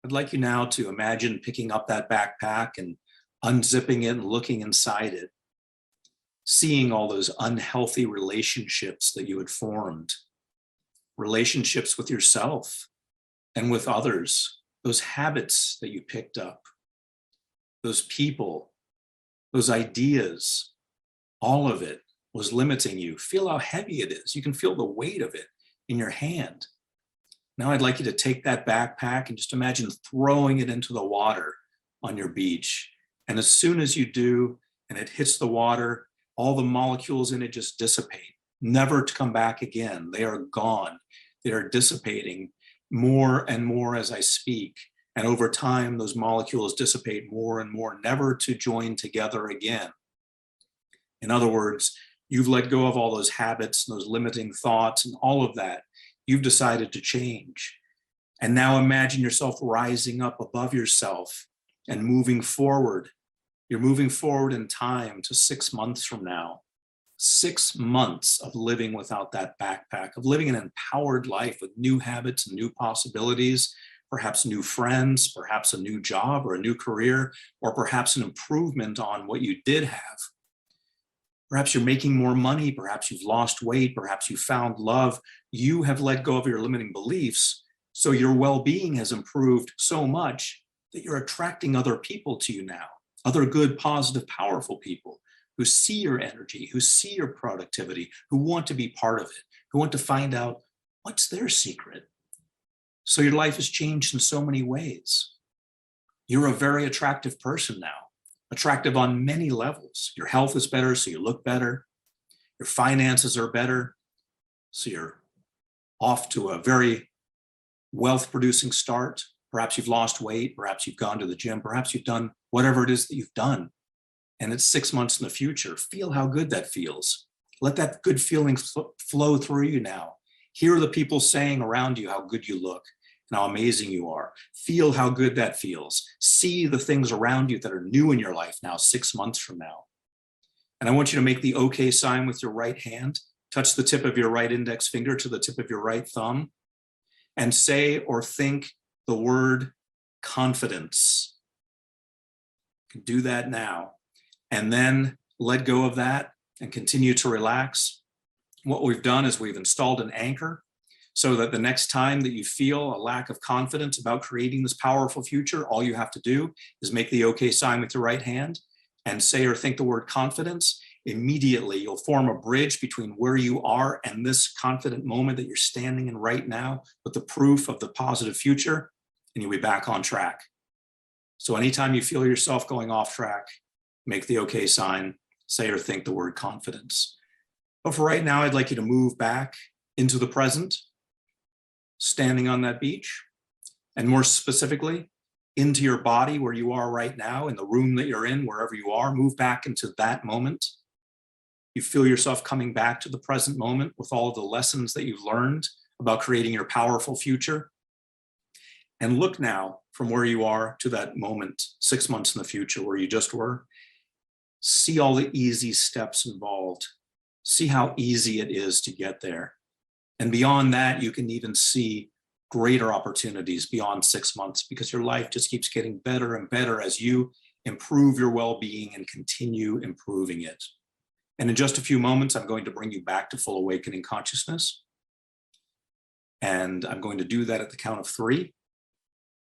I'd like you now to imagine picking up that backpack and unzipping it and looking inside it, seeing all those unhealthy relationships that you had formed, relationships with yourself and with others, those habits that you picked up, those people, those ideas, all of it was limiting you. Feel how heavy it is. You can feel the weight of it in your hand. Now I'd like you to take that backpack and just imagine throwing it into the water on your beach. And as soon as you do, and it hits the water, all the molecules in it just dissipate, never to come back again. They are gone. They are dissipating more and more as I speak. And over time, those molecules dissipate more and more, never to join together again. In other words, you've let go of all those habits, and those limiting thoughts, and all of that. You've decided to change. And now imagine yourself rising up above yourself and moving forward. You're moving forward in time to 6 months from now. 6 months of living without that backpack, of living an empowered life with new habits and new possibilities, perhaps new friends, perhaps a new job or a new career, or perhaps an improvement on what you did have. Perhaps you're making more money, perhaps you've lost weight, perhaps you found love. You have let go of your limiting beliefs, so your well-being has improved so much that you're attracting other people to you now, other good, positive, powerful people who see your energy, who see your productivity, who want to be part of it, who want to find out what's their secret. So your life has changed in so many ways. You're a very attractive person now. Attractive on many levels. Your health is better, so you look better. Your finances are better, so you're off to a very wealth-producing start. Perhaps you've lost weight, perhaps you've gone to the gym, perhaps you've done whatever it is that you've done. And it's 6 months in the future. Feel how good that feels. Let that good feeling flow through you now. Hear the people saying around you how good you look and how amazing you are. Feel how good that feels. See the things around you that are new in your life now, 6 months from now. And I want you to make the okay sign with your right hand. Touch the tip of your right index finger to the tip of your right thumb and say or think the word confidence. You can do that now. And then let go of that and continue to relax. What we've done is we've installed an anchor so that the next time that you feel a lack of confidence about creating this powerful future, all you have to do is make the okay sign with your right hand and say or think the word confidence. Immediately, you'll form a bridge between where you are and this confident moment that you're standing in right now with the proof of the positive future, and you'll be back on track. So anytime you feel yourself going off track, make the okay sign, say or think the word confidence. But for right now, I'd like you to move back into the present, standing on that beach, and more specifically, into your body where you are right now, in the room that you're in, wherever you are, move back into that moment. You feel yourself coming back to the present moment with all of the lessons that you've learned about creating your powerful future. And look now from where you are to that moment, 6 months in the future where you just were. See all the easy steps involved. See how easy it is to get there. And beyond that, you can even see greater opportunities beyond 6 months because your life just keeps getting better and better as you improve your well-being and continue improving it. And in just a few moments, I'm going to bring you back to full awakening consciousness. And I'm going to do that at the count of 3.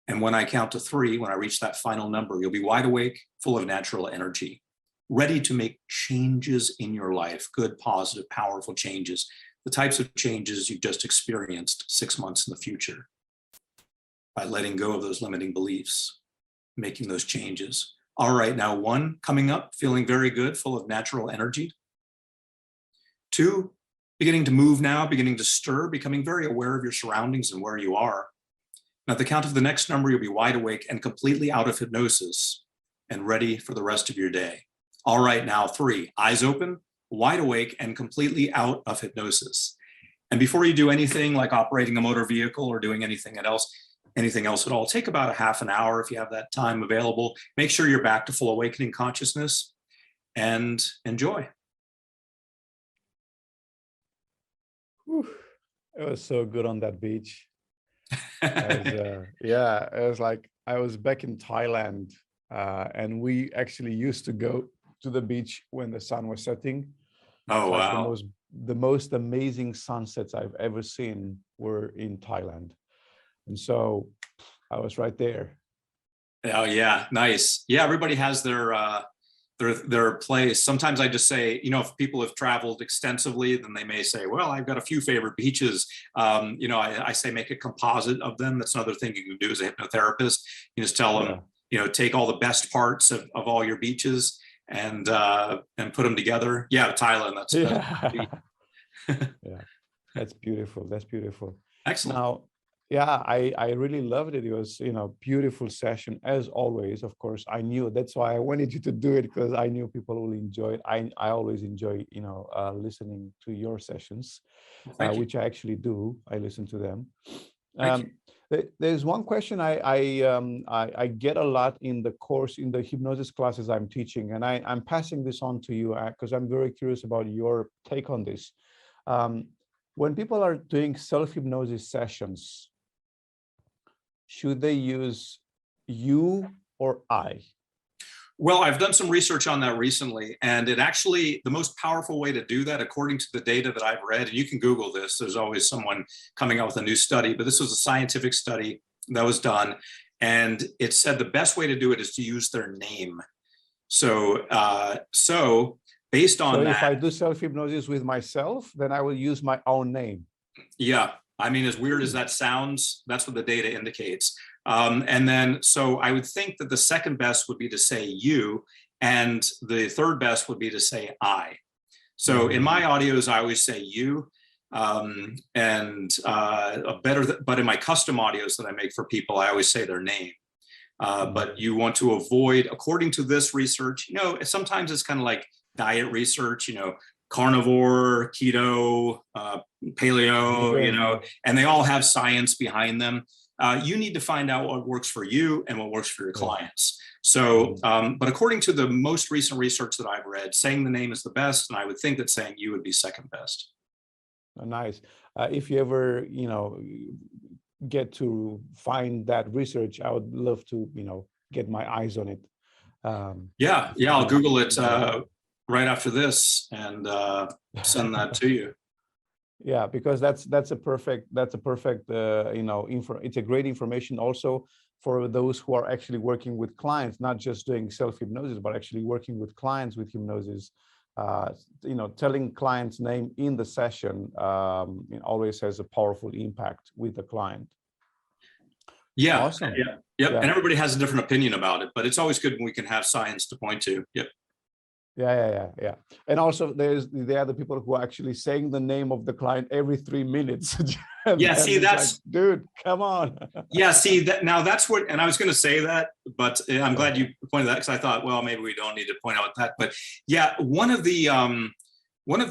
And when I count to 3, when I reach that final number, you'll be wide awake, full of natural energy, ready to make changes in your life, good, positive, powerful changes, the types of changes you've just experienced 6 months in the future by letting go of those limiting beliefs, making those changes. All right, now 1, coming up, feeling very good, full of natural energy. 2, beginning to move now, beginning to stir, becoming very aware of your surroundings and where you are. And at the count of the next number, you'll be wide awake and completely out of hypnosis and ready for the rest of your day. All right, now 3, eyes open, wide awake, and completely out of hypnosis. And before you do anything like operating a motor vehicle or doing anything else at all, take about a half an hour if you have that time available. Make sure you're back to full awakening consciousness and enjoy. Whew. It was so good on that beach. Yeah, it was like I was back in Thailand, and we actually used to go to the beach when the sun was setting. Oh, like wow. the most amazing sunsets I've ever seen were in Thailand. And so I was right there. Oh, yeah, nice. Yeah, everybody has their their place. Sometimes I just say, if people have traveled extensively, then they may say, well, I've got a few favorite beaches. I say make a composite of them. That's another thing you can do as a hypnotherapist. You just tell them, take all the best parts of all your beaches and put them together. Yeah, Thailand. That's yeah, that's beautiful. That's beautiful. Excellent. Now, yeah, I really loved it. It was, beautiful session as always. Of course, I knew that's why I wanted you to do it, because I knew people will enjoy it. I always enjoy, listening to your sessions, which I actually do. I listen to them. There's one question I get a lot in the course, in the hypnosis classes I'm teaching, and I'm passing this on to you because I'm very curious about your take on this. When people are doing self-hypnosis sessions, should they use you or I? Well, I've done some research on that recently, and it actually, the most powerful way to do that, according to the data that I've read, and you can Google this, there's always someone coming out with a new study, but this was a scientific study that was done, and it said the best way to do it is to use their name. So based on that, if I do self-hypnosis with myself, then I will use my own name. Yeah, I mean, as weird as that sounds, that's what the data indicates. And then, so I would think that the second best would be to say you, and the third best would be to say I. So in my audios, I always say you, but in my custom audios that I make for people, I always say their name. But you want to avoid, according to this research, sometimes it's kind of like diet research, carnivore, keto, paleo, and they all have science behind them. You need to find out what works for you and what works for your clients. So, but according to the most recent research that I've read, saying the name is the best, and I would think that saying you would be second best. Nice. If you ever, get to find that research, I would love to, get my eyes on it. Yeah, I'll Google it right after this and send that to you. Yeah, because that's a perfect it's a great information also for those who are actually working with clients, not just doing self-hypnosis, but actually working with clients with hypnosis. Telling client's name in the session it always has a powerful impact with the client. Yeah, awesome. Yeah. And everybody has a different opinion about it, but it's always good when we can have science to point to. Yep. Yeah. And also there are the people who are actually saying the name of the client every 3 minutes. See, that's like, dude, come on. Yeah, see that now that's what, and I was going to say that, but I'm glad you pointed that, because I thought, well, maybe we don't need to point out that. But yeah, one of the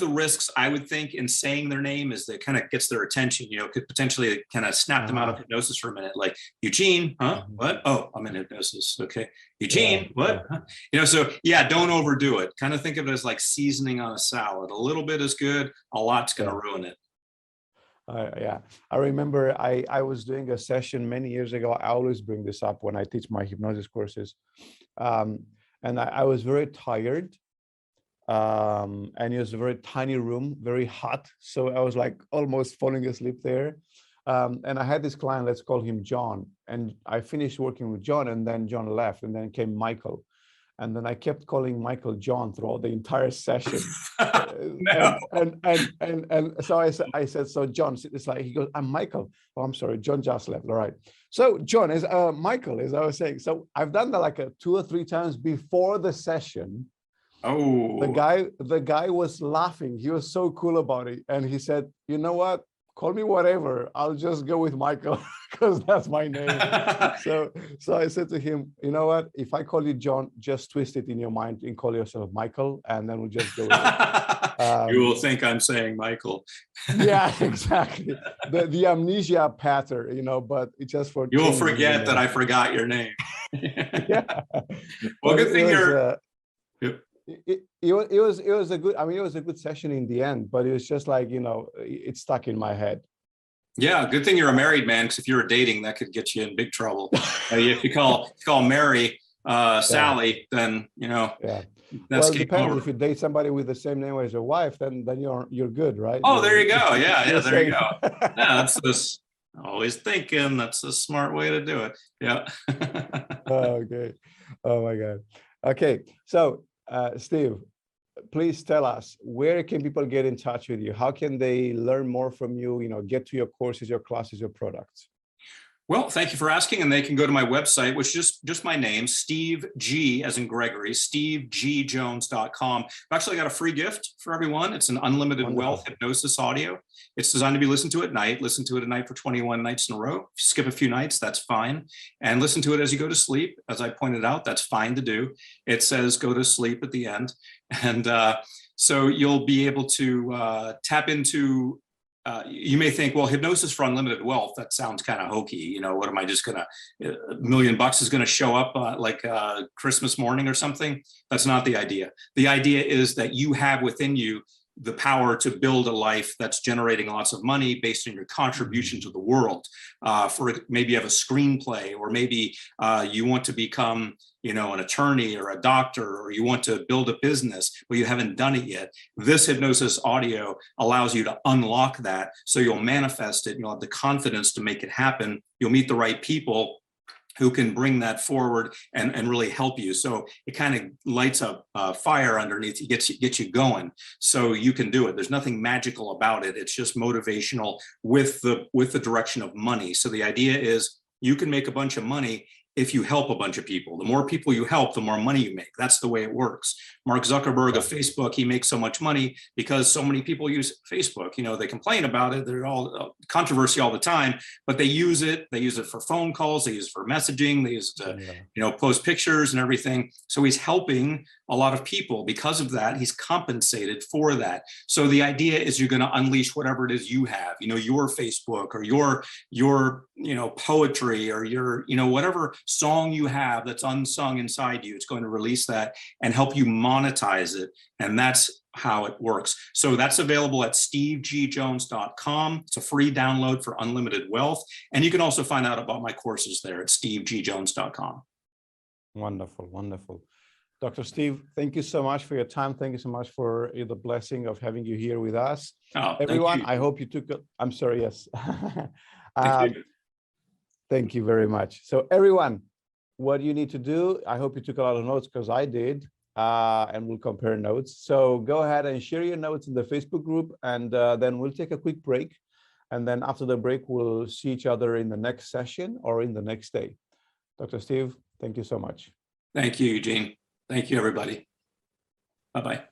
risks I would think in saying their name is that it kind of gets their attention, could potentially kind of snap them out of hypnosis for a minute. Like, Eugene, huh? What? Oh, I'm in hypnosis. Okay. Eugene, what? Huh? So yeah, don't overdo it. Kind of think of it as like seasoning on a salad. A little bit is good. A lot's going to ruin it. I remember I was doing a session many years ago. I always bring this up when I teach my hypnosis courses. And I was very tired. And it was a very tiny room, very hot. So I was like almost falling asleep there. And I had this client, let's call him John. And I finished working with John, and then John left, and then came Michael. And then I kept calling Michael John throughout the entire session. and so I said, so John, it's like, he goes, I'm Michael. Oh, I'm sorry, John just left. All right. So John is Michael, as I was saying. So I've done that like 2 or 3 times before the session. Oh, the guy was laughing. He was so cool about it. And he said, you know what? Call me whatever. I'll just go with Michael because that's my name. So I said to him, you know what? If I call you John, just twist it in your mind and call yourself Michael, and then we'll just go with it. You will think I'm saying Michael. Yeah, exactly. The amnesia pattern, but it's just for. You will forget that I forgot your name. Yeah. Well, good thing you're. It was a good, it was a good session in the end, but it was just like, it stuck in my head. Yeah, good thing you're a married man, because if you were dating, that could get you in big trouble. If you call Mary Sally, then that's well, it depends. If you date somebody with the same name as your wife, then you're good, right? Oh, there you go. Yeah, there you go. Yeah, that's this. Always thinking that's a smart way to do it. Yeah. Okay. Oh my God. Okay. So Steve, please tell us, where can people get in touch with you? How can they learn more from you, get to your courses, your classes, your products? Well, thank you for asking. And they can go to my website, which is just my name, Steve G, as in Gregory, stevegjones.com. I've actually got a free gift for everyone. It's an unlimited wealth hypnosis audio. It's designed to be listened to at night. Listen to it at night for 21 nights in a row. If you skip a few nights, that's fine. And listen to it as you go to sleep. As I pointed out, that's fine to do. It says go to sleep at the end. And so you'll be able to tap into you may think, well, hypnosis for unlimited wealth, that sounds kind of hokey. What am I just gonna, $1 million is gonna show up like Christmas morning or something? That's not the idea. The idea is that you have within you the power to build a life that's generating lots of money based on your contribution to the world. For maybe you have a screenplay, or maybe you want to become an attorney or a doctor, or you want to build a business, but you haven't done it yet. This hypnosis audio allows you to unlock that, so you'll manifest it. You'll have the confidence to make it happen. You'll meet the right people who can bring that forward and really help you. So it kind of lights up fire underneath you, gets you going, so you can do it. There's nothing magical about it. It's just motivational with the direction of money. So the idea is you can make a bunch of money if you help a bunch of people. The more people you help, the more money you make. That's the way it works. Mark Zuckerberg of Facebook, he makes so much money because so many people use Facebook. They complain about it. They're all controversy all the time, but they use it. They use it for phone calls. They use it for messaging. They use it to, post pictures and everything. So he's helping a lot of people. Because of that, he's compensated for that. So the idea is you're going to unleash whatever it is you have, your Facebook, or your poetry, or your, whatever song you have that's unsung inside you. It's going to release that and help you monetize it. And that's how it works. So that's available at stevegjones.com. It's a free download for unlimited wealth. And you can also find out about my courses there at stevegjones.com. Wonderful, wonderful. Dr. Steve, thank you so much for your time. Thank you so much for the blessing of having you here with us. Everyone, I hope you took I'm sorry, yes. Thank you very much. So everyone, what you need to do, I hope you took a lot of notes, because I did, and we'll compare notes. So go ahead and share your notes in the Facebook group, and then we'll take a quick break. And then after the break, we'll see each other in the next session or in the next day. Dr. Steve, thank you so much. Thank you, Eugene. Thank you, everybody. Bye-bye.